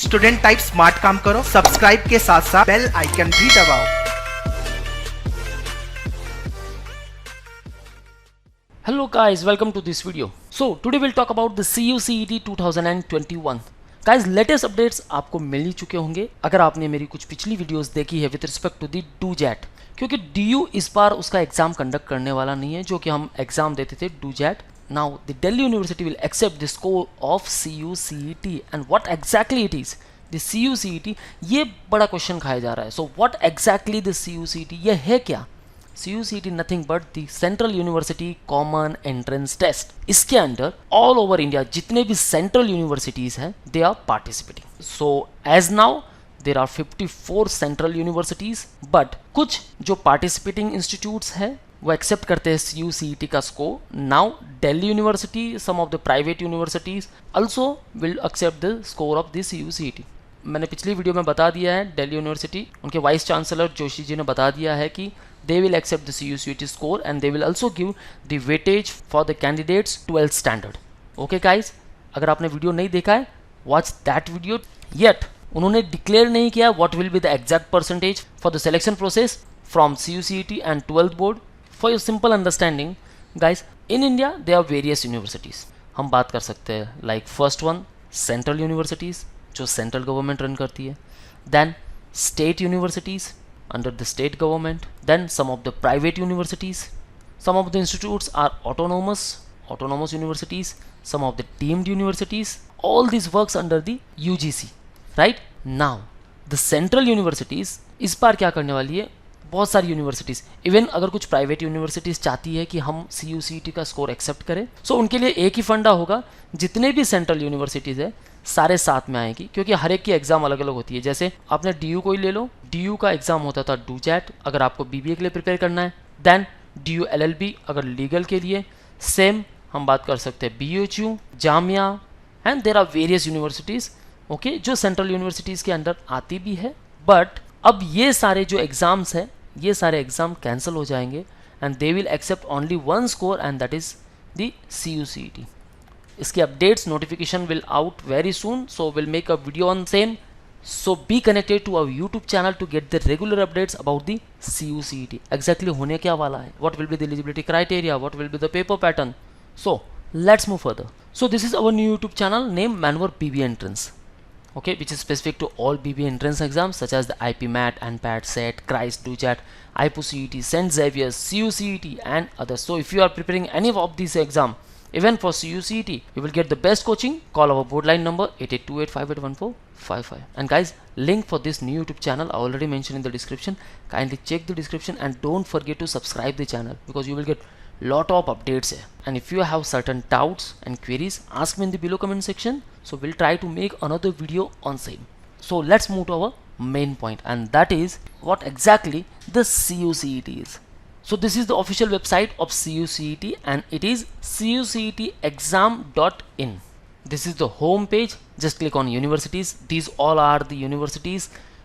Student type smart काम करो, subscribe के साथ साथ बेल आइकन भी दबाओ। Hello guys, welcome to this video. So today we'll talk about the CUCET 2021. Guys, latest updates आपको मिल ही चुके होंगे अगर आपने मेरी कुछ पिछली वीडियोस देखी है with respect to the DUJET, क्योंकि DU इस बार उसका एग्जाम कंडक्ट करने वाला नहीं है जो कि हम एग्जाम देते थे DUJET. Now the Delhi University will accept the score of CUCET and what exactly it is. The CUCET, ये बड़ा क्वेश्चन खाया जा रहा है. So what exactly the CUCET, ये है क्या? CUCET nothing but the Central University Common Entrance Test. इसके अंदर all over India जितने भी central universities हैं they are participating. So as now there are 54 central universities, but कुछ जो participating institutes हैं वो accept करते हैं CUCET का score. Now Delhi University, some of the private universities also will accept the score of the CUCET. मैंने पिछली video में बता दिया है, दिल्ली यूनिवर्सिटी उनके वाइस चांसलर जोशी जी ने बता दिया है कि they will accept the CUCET score and they will also give the weightage for the candidates 12th standard. Okay guys, अगर आपने वीडियो नहीं देखा है, watch that video. Yet उन्होंने डिक्लेयर नहीं किया what will be the exact percentage for the selection process from CUCET and 12th board. For your simple understanding, guys, in India there are various universities. हम बात कर सकते हैं like first one central universities जो central government run करती है, then state universities under the state government, then some of the private universities, some of the institutes are autonomous universities, some of the deemed universities, all these works under the UGC. Right now the central universities इस बार क्या करने वाली है, बहुत सारी universities, even अगर कुछ private universities चाहती है कि हम CUCET का स्कोर एक्सेप्ट करें, सो उनके लिए एक ही फंडा होगा, जितने भी सेंट्रल यूनिवर्सिटीज़ है सारे साथ में आएंगी, क्योंकि हर एक की एग्जाम अलग अलग होती है. जैसे आपने DU को ही ले लो, DU का एग्जाम होता था DUJET अगर आपको BBA के लिए प्रिपेयर करना है, देन DU LLB अगर लीगल के लिए, सेम हम बात कर सकते हैं BHU, Jamia, and there are various universities okay जो सेंट्रल यूनिवर्सिटीज़ के अंडर आती भी है. बट अब ये सारे जो एग्ज़ाम्स हैं ये सारे एग्ज़ाम कैंसिल हो जाएंगे and they will accept only one score and that is the CUCET. इसकी updates notification will out very soon, so will make a video on same. So be connected to our YouTube channel to get the regular updates about the CUCET. Exactly होने क्या वाला है, what will be the eligibility criteria, what will be the paper pattern. So let's move further. So this is our new YouTube channel name Manwar BBA Entrance, okay, which is specific to all BBA entrance exams such as the IPMAT, ANPAT, SET, CRIST, DUJET, IPCET, St. Xavier's, CUCET and others. So if you are preparing any of these exam, even for CUCET, you will get the best coaching. Call our board line number 8828581455. And guys, link for this new YouTube channel I already mentioned in the description. Kindly check the description and don't forget to subscribe the channel because you will get lot of updates here. And if you have certain doubts and queries, ask me in the below comment section, so we'll try to make another video on same. So let's move to our main point, and that is what exactly the CUCET is. So this is the official website of CUCET and it is cucetexam.in. This is the home page. Just click on universities. These all are the universities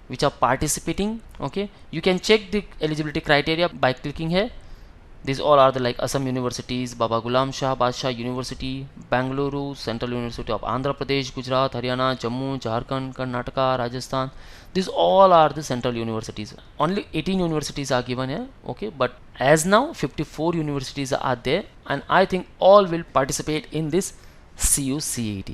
which are participating. Okay, you can check the eligibility criteria by clicking here. These all are the like Assam universities, Baba Ghulam Shah Badshah University, Bangalore, Central University of Andhra Pradesh, Gujarat, Haryana, Jammu, Jharkhand, Karnataka, Rajasthan. These all are the central universities. Only 18 universities are given here, okay, but as now 54 universities are there and I think all will participate in this CUCET.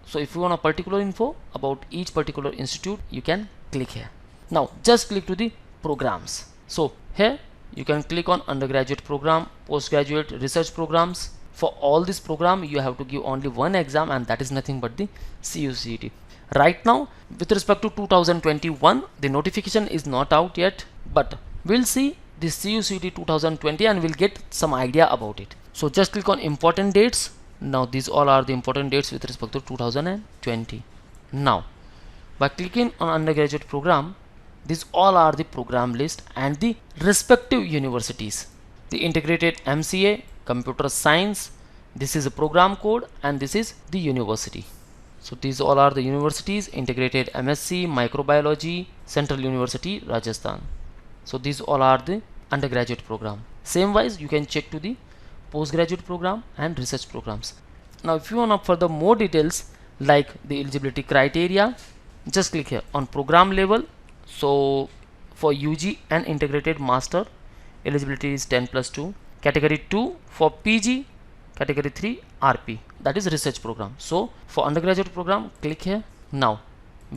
So if you want a particular info about each particular institute, you can click here. Now just click to the programs. So here you can click on undergraduate program, postgraduate research programs. For all this program you have to give only one exam and that is nothing but the CUCET. Right now with respect to 2021 the notification is not out yet, but we'll see the CUCET 2020 and we'll get some idea about it. So just click on important dates. Now these all are the important dates with respect to 2020. Now by clicking on undergraduate program, these all are the program list and the respective universities. The integrated MCA, computer science, this is a program code and this is the university. So these all are the universities. Integrated MSc, microbiology, Central University, Rajasthan. So these all are the undergraduate program. Same wise you can check to the postgraduate program and research programs. Now if you want further more details like the eligibility criteria, just click here on program level. So for UG and integrated master, eligibility is 10+2, category 2 for PG, category 3 RP, that is research program. So for undergraduate program, click here. Now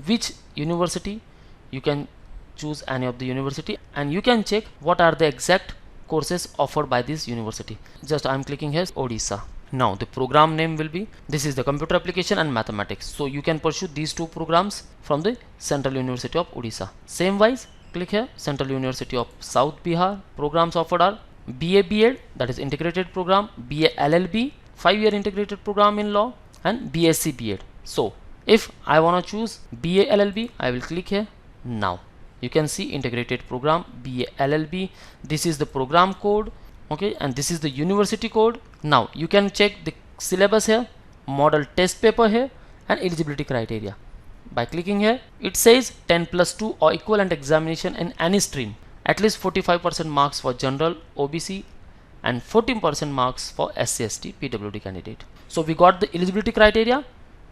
which university, you can choose any of the university and you can check what are the exact courses offered by this university. Just I am clicking here Odisha. Now the program name will be, this is the computer application and mathematics, so you can pursue these two programs from the Central University of Odisha. Same wise, click here Central University of South Bihar. Programs offered are BA BEd, that is integrated program, BA LLB 5-year integrated program in law, and BSc BEd. So if I want to choose BA LLB, I will click here. Now you can see integrated program BA LLB, this is the program code, okay, and this is the university code. Now you can check the syllabus here, model test paper here, and eligibility criteria. By clicking here, it says 10+2 or equivalent examination in any stream, at least 45% marks for general, OBC, and 14% marks for SC ST PWD candidate. So we got the eligibility criteria.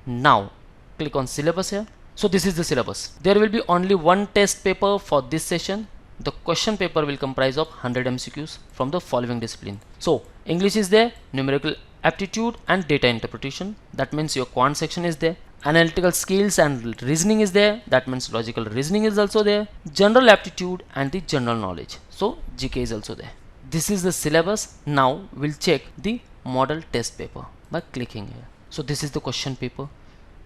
Now click on syllabus here. So this is the syllabus. There will be only one test paper for this session. The question paper will comprise of 100 MCQs from the following discipline. So English is there, numerical aptitude and data interpretation, that means your quant section is there. Analytical skills and reasoning is there, that means logical reasoning is also there. General aptitude and the general knowledge, so GK is also there. This is the syllabus. Now we'll check the model test paper by clicking here. So this is the question paper,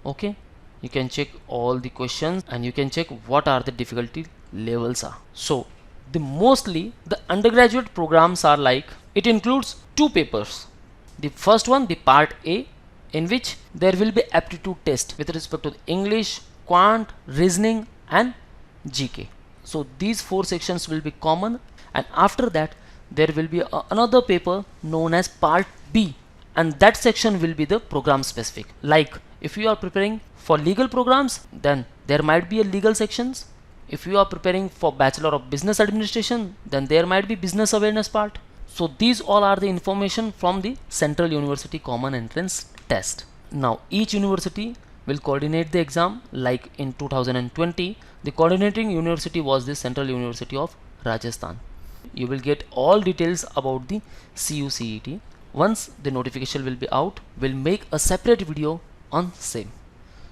okay. You can check all the questions and you can check what are the difficulty levels are. So mostly the undergraduate programs are like, it includes two papers. The first one, the part A, in which there will be aptitude test with respect to English, quant, reasoning and GK. So these four sections will be common, and after that there will be another paper known as part B, and that section will be the program specific. Like if you are preparing for legal programs, then there might be a legal sections. If you are preparing for Bachelor of Business Administration, then there might be business awareness part. So these all are the information from the Central University Common Entrance Test. Now each university will coordinate the exam. Like in 2020, the coordinating university was the Central University of Rajasthan. You will get all details about the CUCET. Once the notification will be out, we'll make a separate video on same.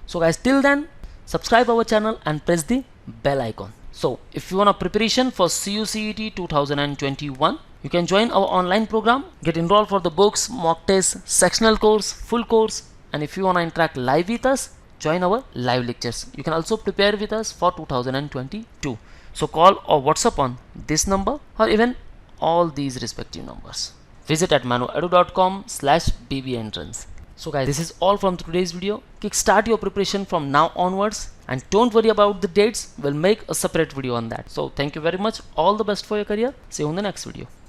So guys, till then, subscribe our channel and press the bell icon. So if you want a preparation for CUCET 2021, you can join our online program, get enrolled for the books, mock tests, sectional course, full course, and if you want to interact live with us, join our live lectures. You can also prepare with us for 2022. So call or WhatsApp on this number or even all these respective numbers. Visit at manoedu.com/bb-entrance. So guys, this is all from today's video. Kickstart your preparation from now onwards, and don't worry about the dates. We'll make a separate video on that. So thank you very much. All the best for your career. See you in the next video.